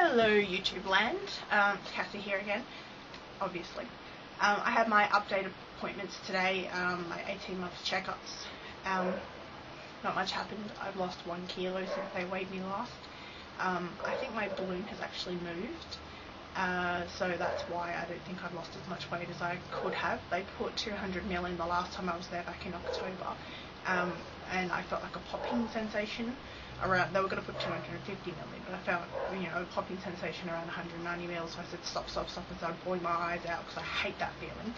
Hello YouTube land, Cassie here again, obviously. I had my update appointments today, my 18 month checkups. Not much happened. I've lost 1 kilo since they weighed me last. I think my balloon has actually moved, so that's why I don't think I've lost as much weight as I could have. They put 200 ml in the last time I was there back in October, and I felt like a popping sensation around. They were going to put 250 ml in, but I felt, a popping sensation around 190 ml. So I said stop, and started bawling my eyes out because I hate that feeling.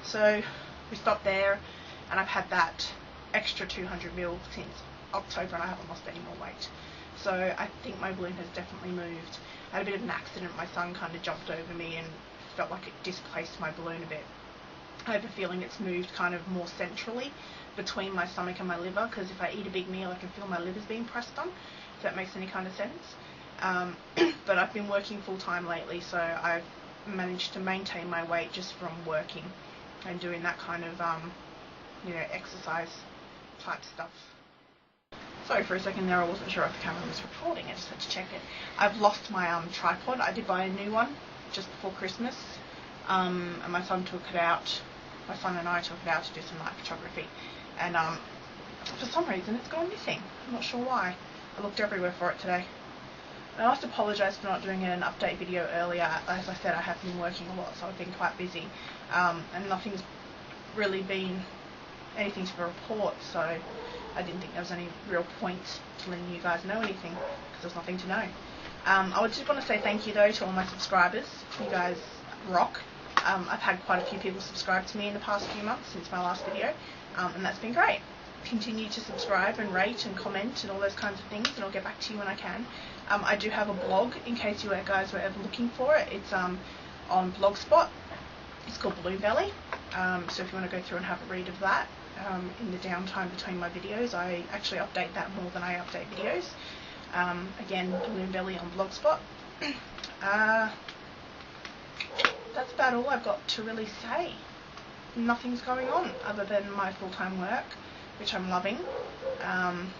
So we stopped there, and I've had that extra 200 ml since October, and I haven't lost any more weight. So I think my balloon has definitely moved. I had a bit of an accident. My son kind of jumped over me and felt like it displaced my balloon a bit. I have a feeling it's moved kind of more centrally between my stomach and my liver, because if I eat a big meal I can feel my liver's being pressed on, if that makes any kind of sense. But I've been working full time lately, so I've managed to maintain my weight just from working and doing that kind of exercise type stuff. Sorry for a second there, I wasn't sure if the camera was recording, I just had to check it. I've lost my tripod. I did buy a new one just before Christmas, and my son and I took it out to do some night photography, and for some reason it's gone missing. I'm not sure why. I looked everywhere for it today. I must apologise for not doing an update video earlier. As I said, I have been working a lot, so I've been quite busy, and nothing's really been anything to report, so I didn't think there was any real point to letting you guys know anything, because there's nothing to know. I would just want to say thank you though to all my subscribers. You guys rock. I've had quite a few people subscribe to me in the past few months since my last video, and that's been great. Continue to subscribe and rate and comment and all those kinds of things, and I'll get back to you when I can. I do have a blog in case you guys were ever looking for it. It's on Blogspot. It's called Balloon Belly. So if you want to go through and have a read of that in the downtime between my videos, I actually update that more than I update videos. Again, Balloon Belly on Blogspot. That's about all I've got to really say. Nothing's going on other than my full-time work, which I'm loving. I'm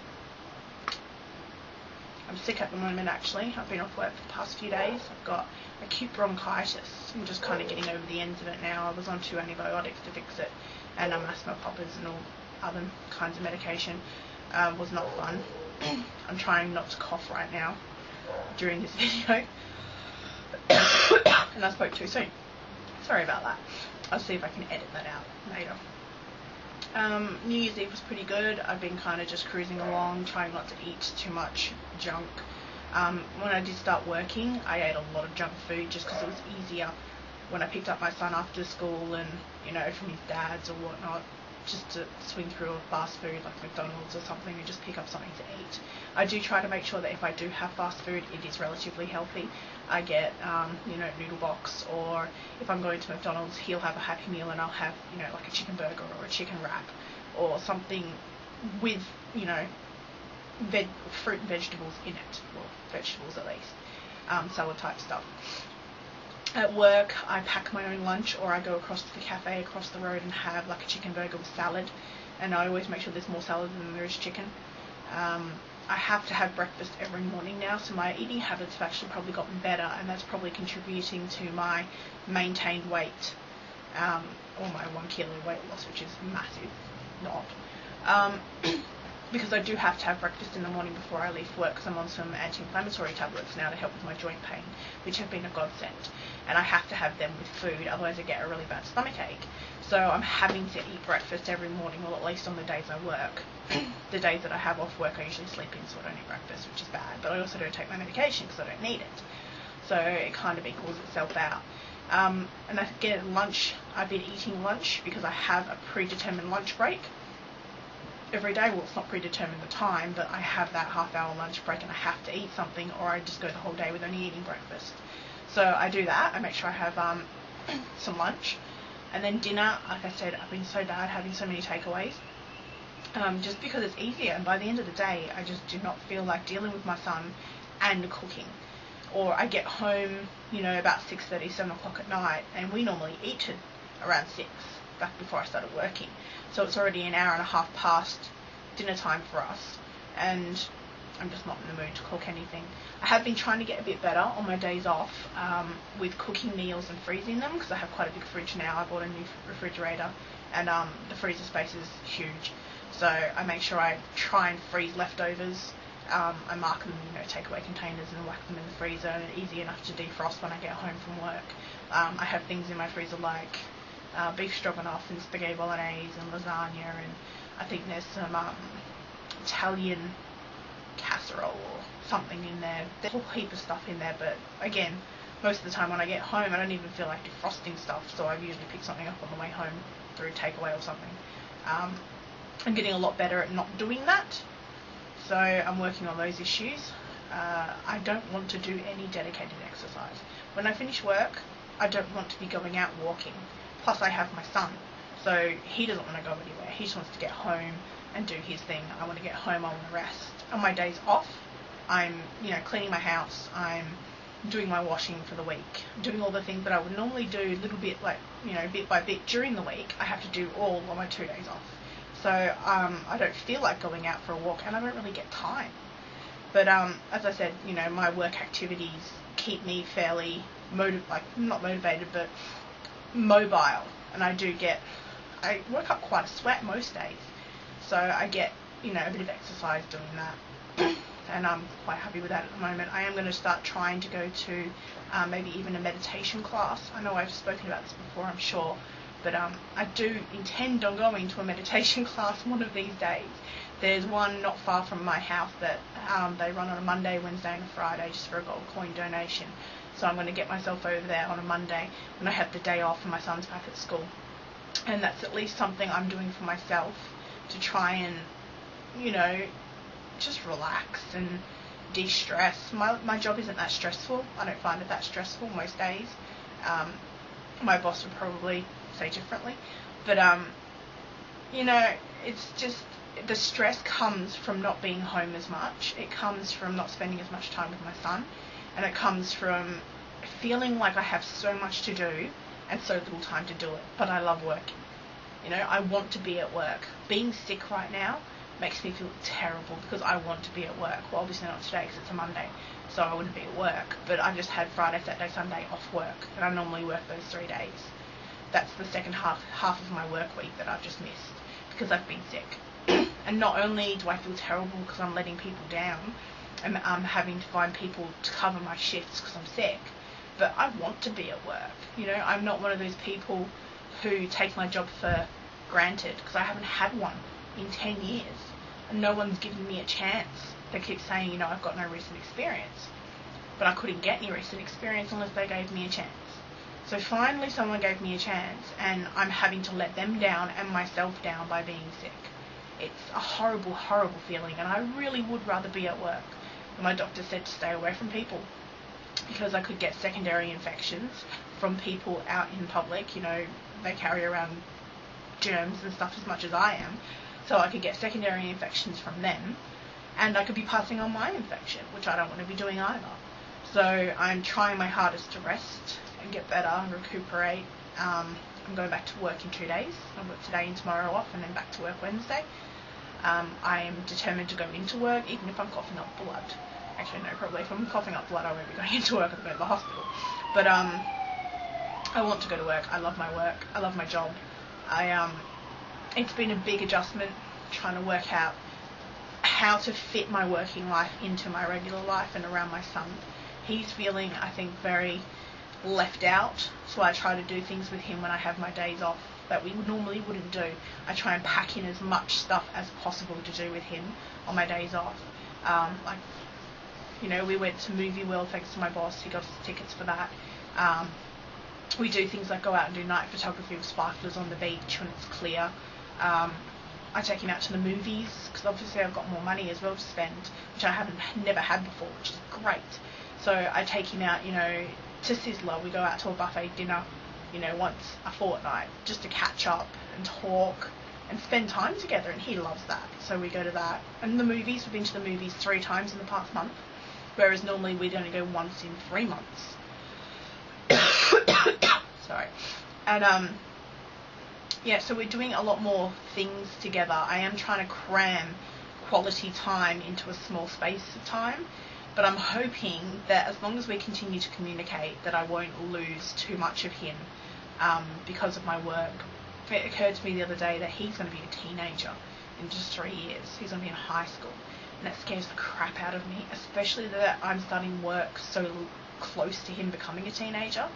sick at the moment actually. I've been off work for the past few days. I've got acute bronchitis. I'm just kind of getting over the ends of it now. I was on 2 antibiotics to fix it, and asthma poppers and all other kinds of medication. Was not fun. I'm trying not to cough right now during this video. And I spoke too soon. Sorry about that. I'll see if I can edit that out later. New Year's Eve was pretty good. I've been kind of just cruising along, trying not to eat too much junk. When I did start working, I ate a lot of junk food just because it was easier when I picked up my son after school and, from his dad's or whatnot, just to swing through a fast food like McDonald's or something and just pick up something to eat. I do try to make sure that if I do have fast food, it is relatively healthy. I get, noodle box, or if I'm going to McDonald's, he'll have a Happy Meal and I'll have, like a chicken burger or a chicken wrap or something with, fruit and vegetables in it, or vegetables at least, salad type stuff. At work, I pack my own lunch, or I go across to the cafe across the road and have like a chicken burger with salad, and I always make sure there's more salad than there is chicken. I have to have breakfast every morning now, so my eating habits have actually probably gotten better, and that's probably contributing to my maintained weight, or my 1 kilo weight loss, which is massive, not. Because I do have to have breakfast in the morning before I leave work, because I'm on some anti-inflammatory tablets now to help with my joint pain, which have been a godsend, and I have to have them with food, otherwise I get a really bad stomach ache. So I'm having to eat breakfast every morning, or at least on the days I work. The days that I have off work I usually sleep in, so I don't eat breakfast, which is bad, but I also don't take my medication because I don't need it, so it kind of equals itself out. And I get lunch. I've been eating lunch because I have a predetermined lunch break every day. Well, it's not predetermined the time, but I have that half-hour lunch break and I have to eat something, or I just go the whole day with only eating breakfast. So I do that. I make sure I have some lunch, and then dinner. Like I said, I've been so bad having so many takeaways, just because it's easier, and by the end of the day I just do not feel like dealing with my son and cooking. Or I get home, about 6:30, 7 o'clock at night, and we normally eat at around 6, back before I started working. So it's already an hour and a half past dinner time for us, and I'm just not in the mood to cook anything. I have been trying to get a bit better on my days off with cooking meals and freezing them, because I have quite a big fridge now. I bought a new refrigerator, and the freezer space is huge. So I make sure I try and freeze leftovers. I mark them, takeaway containers, and whack them in the freezer, and easy enough to defrost when I get home from work. I have things in my freezer like beef stroganoff and spaghetti bolognese and lasagna, and I think there's some Italian casserole or something in there. There's a whole heap of stuff in there, but again, most of the time when I get home I don't even feel like defrosting stuff, so I usually pick something up on the way home through takeaway or something. I'm getting a lot better at not doing that, so I'm working on those issues. I don't want to do any dedicated exercise. When I finish work, I don't want to be going out walking. Plus I have my son, so he doesn't want to go anywhere. He just wants to get home and do his thing. I want to get home, I want to rest. On my days off, I'm cleaning my house, I'm doing my washing for the week, doing all the things that I would normally do a little bit, like bit by bit during the week. I have to do all on my 2 days off. So I don't feel like going out for a walk, and I don't really get time. But as I said, my work activities keep me fairly not motivated, but mobile, and I work up quite a sweat most days, so I get a bit of exercise doing that, and I'm quite happy with that at the moment. I am going to start trying to go to maybe even a meditation class. I know I've spoken about this before, I'm sure, but I do intend on going to a meditation class one of these days. There's one not far from my house that they run on a Monday, Wednesday and a Friday just for a gold coin donation. So I'm going to get myself over there on a Monday when I have the day off and my son's back at school. And that's at least something I'm doing for myself to try and, just relax and de-stress. My job isn't that stressful. I don't find it that stressful most days. My boss would probably say differently. But, it's just the stress comes from not being home as much. It comes from not spending as much time with my son. And it comes from feeling like I have so much to do and so little time to do it. But I love working. I want to be at work. Being sick right now makes me feel terrible because I want to be at work. Well, obviously not today because it's a Monday, so I wouldn't be at work. But I've just had Friday, Saturday, Sunday off work, and I normally work those 3 days. That's the second half of my work week that I've just missed because I've been sick. And not only do I feel terrible because I'm letting people down, and I'm having to find people to cover my shifts because I'm sick, but I want to be at work. I'm not one of those people who take my job for granted, because I haven't had one in 10 years, and no one's given me a chance. They keep saying, I've got no recent experience, but I couldn't get any recent experience unless they gave me a chance. So finally someone gave me a chance, and I'm having to let them down and myself down by being sick. It's a horrible, horrible feeling, and I really would rather be at work. And my doctor said to stay away from people because I could get secondary infections from people out in public. They carry around germs and stuff as much as I am, so I could get secondary infections from them, and I could be passing on my infection, which I don't want to be doing either. So I'm trying my hardest to rest and get better and recuperate. I'm going back to work in 2 days. I've got today and tomorrow off, and then back to work Wednesday. I am determined to go into work even if I'm coughing up blood. Actually, no, probably if I'm coughing up blood I won't be going into work, I'll go to the hospital. But I want to go to work. I love my work. I love my job. It's been a big adjustment trying to work out how to fit my working life into my regular life and around my son. He's feeling, I think, very left out, so I try to do things with him when I have my days off that we normally wouldn't do. I try and pack in as much stuff as possible to do with him on my days off. We went to Movie World thanks to my boss. He got us tickets for that. We do things like go out and do night photography with sparklers on the beach when it's clear. I take him out to the movies because obviously I've got more money as well to spend, which I never had before, which is great. So I take him out, to Sizzler. We go out to a buffet dinner, once a fortnight, just to catch up and talk and spend time together, and he loves that. So we go to that. And the movies, we've been to the movies 3 times in the past month, whereas normally we'd only go once in 3 months. Sorry. And so we're doing a lot more things together. I am trying to cram quality time into a small space of time. But I'm hoping that as long as we continue to communicate, that I won't lose too much of him because of my work. It occurred to me the other day that he's going to be a teenager in just 3 years. He's going to be in high school. And that scares the crap out of me, especially that I'm starting work so close to him becoming a teenager.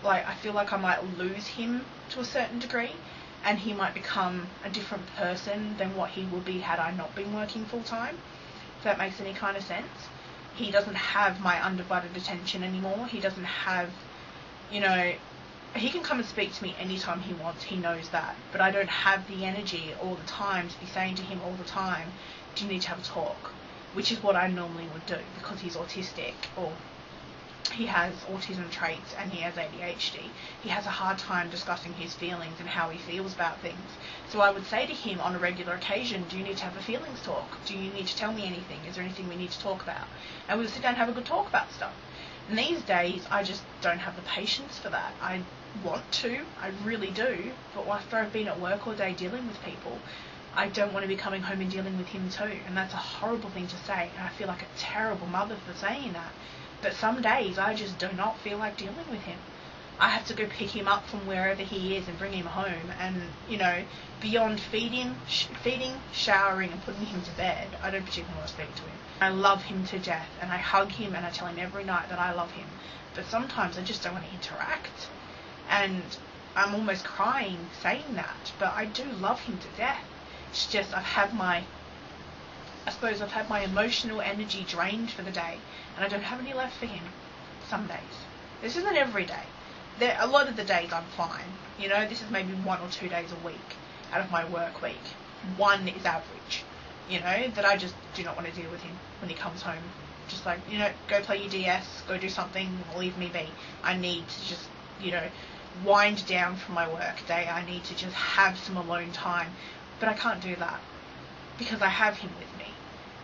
Like, I feel like I might lose him to a certain degree, and he might become a different person than what he would be had I not been working full time, if that makes any kind of sense. He doesn't have my undivided attention anymore. He doesn't have, you know, he can come and speak to me anytime he wants, he knows that, but I don't have the energy all the time to be saying to him all the time, do you need to have a talk? Which is what I normally would do, because he's autistic, or he has autism traits and he has ADHD. He has a hard time discussing his feelings and how he feels about things. So I would say to him on a regular occasion, do you need to have a feelings talk? Do you need to tell me anything? Is there anything we need to talk about? And we'll sit down and have a good talk about stuff. And these days, I just don't have the patience for that. I want to, I really do, but after I've been at work all day dealing with people, I don't want to be coming home and dealing with him too. And that's a horrible thing to say, and I feel like a terrible mother for saying that. But some days I just do not feel like dealing with him. I have to go pick him up from wherever he is and bring him home. And, you know, beyond feeding, showering and putting him to bed, I don't particularly want to speak to him. I love him to death, and I hug him and I tell him every night that I love him. But sometimes I just don't want to interact. And I'm almost crying saying that, but I do love him to death. It's just I've had my emotional energy drained for the day, and I don't have any left for him some days. This isn't every day. A lot of the days I'm fine. You know, this is maybe 1 or 2 days a week out of my work week. One is average, you know, that I just do not want to deal with him when he comes home. Just like, you know, go play your DS, go do something, leave me be. I need to just, you know, wind down from my work day. I need to just have some alone time. But I can't do that because I have him with me.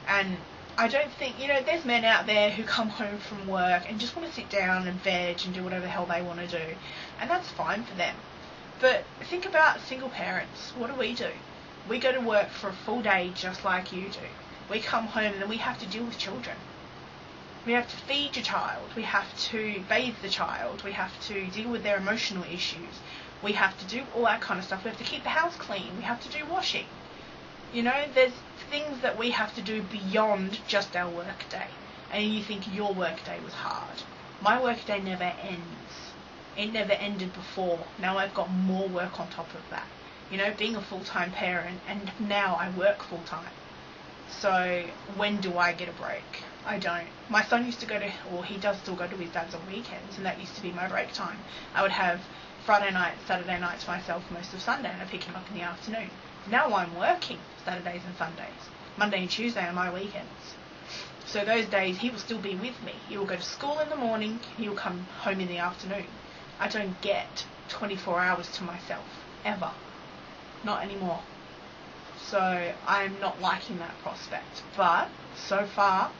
And I don't think, you know, there's men out there who come home from work and just want to sit down and veg and do whatever the hell they want to do. And that's fine for them. But think about single parents. What do? We go to work for a full day just like you do. We come home and then we have to deal with children. We have to feed your child. We have to bathe the child. We have to deal with their emotional issues. We have to do all that kind of stuff. We have to keep the house clean. We have to do washing. You know, there's things that we have to do beyond just our work day. And you think your work day was hard. My work day never ends. It never ended before. Now I've got more work on top of that. You know, being a full-time parent, and now I work full-time. So when do I get a break? I don't. My son used to go to, or he does still go to his dad's on weekends, and that used to be my break time. I would have Friday night, Saturday night to myself most of Sunday, and I'd pick him up in the afternoon. Now I'm working Saturdays and Sundays. Monday and Tuesday are my weekends. So those days he will still be with me. He will go to school in the morning, he will come home in the afternoon. I don't get 24 hours to myself, ever. Not anymore. So I'm not liking that prospect. But so far,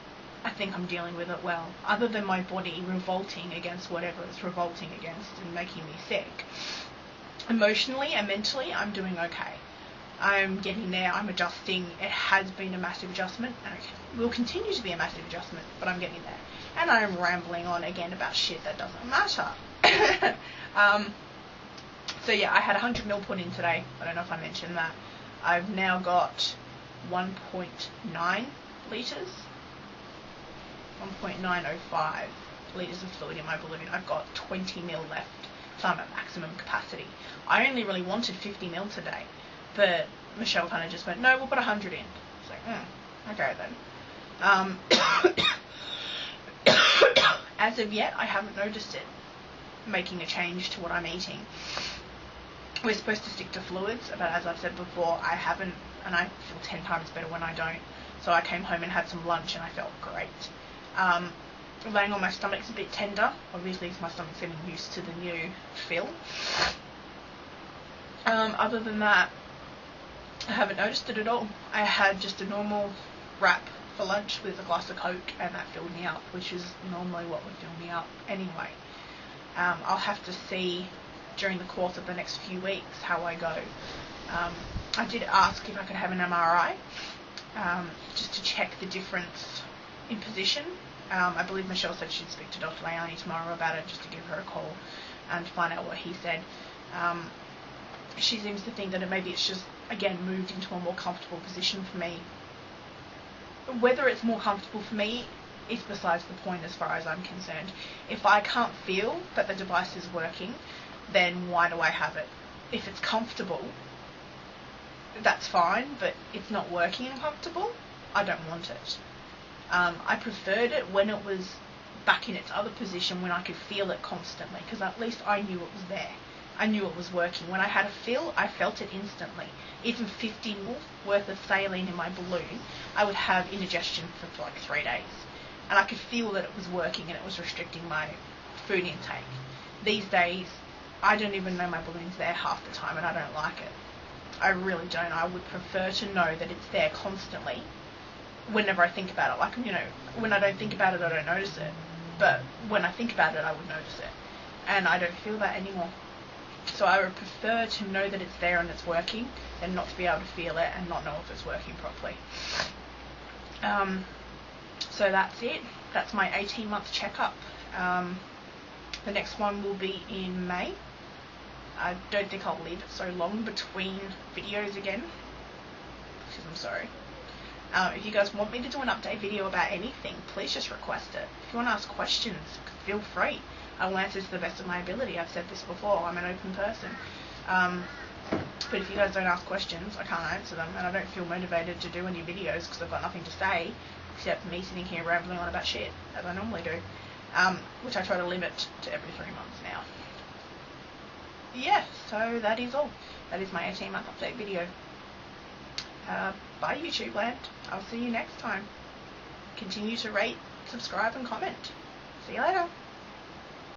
I think I'm dealing with it well. Other than my body revolting against whatever it's revolting against and making me sick. Emotionally and mentally, I'm doing okay. I'm getting there, I'm adjusting. It has been a massive adjustment, and it will continue to be a massive adjustment, but I'm getting there. And I'm rambling on again about shit that doesn't matter. So yeah, I had 100 ml put in today. I don't know if I mentioned that. I've now got 1.9 litres. 1.905 litres of fluid in my balloon. I've got 20 ml left, so I'm at maximum capacity. I only really wanted 50 ml today, but Michelle kind of just went, no, we'll put 100 in. It's like, okay then. As of yet, I haven't noticed it making a change to what I'm eating. We're supposed to stick to fluids, but as I've said before, I haven't, and I feel 10 times better when I don't. So I came home and had some lunch and I felt great. Laying on my stomach's a bit tender, obviously because my stomach's getting used to the new feel. Other than that, I haven't noticed it at all. I had just a normal wrap for lunch with a glass of Coke, and that filled me up, which is normally what would fill me up anyway. I'll have to see during the course of the next few weeks how I go. I did ask if I could have an MRI, just to check the difference in position. I believe Michelle said she'd speak to Dr. Leani tomorrow about it, just to give her a call and find out what he said. She seems to think that maybe it's just, again, moved into a more comfortable position for me. Whether it's more comfortable for me is besides the point as far as I'm concerned. If I can't feel that the device is working, then why do I have it? If it's comfortable, that's fine, but it's not working and comfortable, I don't want it. I preferred it when it was back in its other position, when I could feel it constantly, because at least I knew it was there. I knew it was working. When I had a feel, I felt it instantly. Even 50 ml worth of saline in my balloon, I would have indigestion for like 3 days. And I could feel that it was working and it was restricting my food intake. These days, I don't even know my balloon's there half the time, and I don't like it. I really don't. I would prefer to know that it's there constantly whenever I think about it. Like, when I don't think about it, I don't notice it. But when I think about it, I would notice it. And I don't feel that anymore. So I would prefer to know that it's there and it's working than not to be able to feel it and not know if it's working properly. So that's it. That's my 18-month checkup. The next one will be in May. I don't think I'll leave it so long between videos again, because I'm sorry. If you guys want me to do an update video about anything, please just request it. If you want to ask questions, feel free. I will answer to the best of my ability. I've said this before, I'm an open person. But if you guys don't ask questions, I can't answer them, and I don't feel motivated to do any videos because I've got nothing to say except me sitting here rambling on about shit, as I normally do, which I try to limit to every 3 months now. Yeah, so that is all. That is my 18-month update video. Bye, YouTube land. I'll see you next time. Continue to rate, subscribe, and comment. See you later.